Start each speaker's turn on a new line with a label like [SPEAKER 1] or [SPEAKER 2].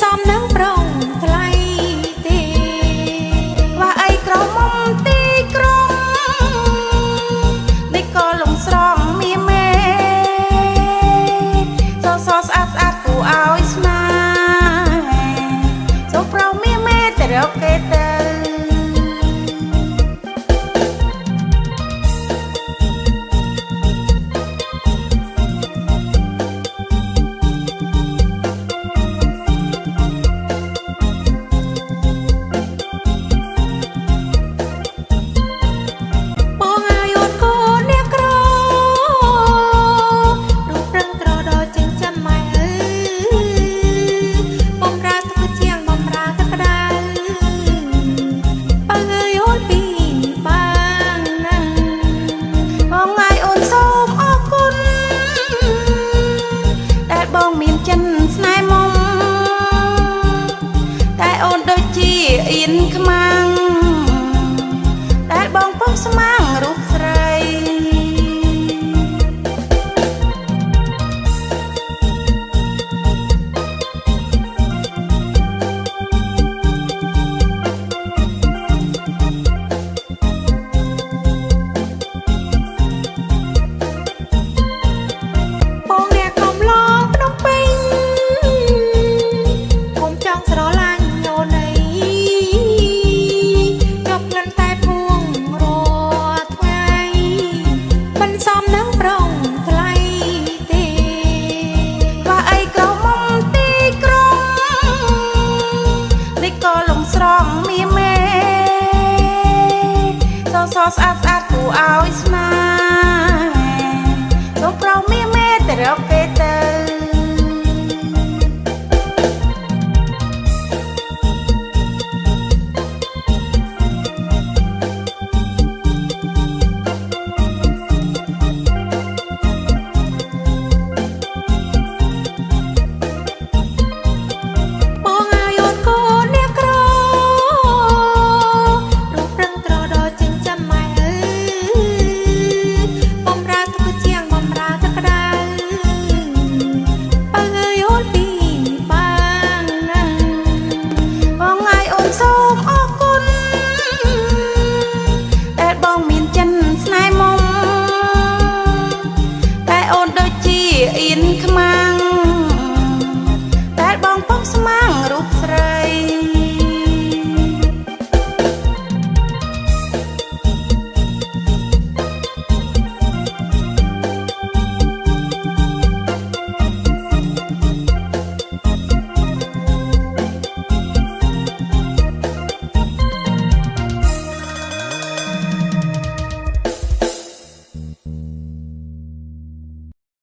[SPEAKER 1] សំនឹងប្រងថ្លៃទេว่าអីក្រមុំទីក្រុងនេះក៏លងស្រងមានមេសសស្អាតស្អាតគួរឲ្យស្នេហ៍សូប្រងមានមេតែរកគេទៅអៀនខ្មាំងដែលបងពុំស្មាំងរូបស្រីបងអ្នកកុំឡងភ្នំពេញកុំចង់ស្រឡាញ់អូនអីសំនឹងប្រងថ្លៃទេว่าអីក្រមុំទីក្រុងនេះក៏លងស្រងមានមេសសស្អាតស្អាតគួរឲ្យស្នេហ៍សូប្រងមានមេតែរកគេទៅអៀនខ្មាំងដែលបងពុំស្មាំងរូបស្រី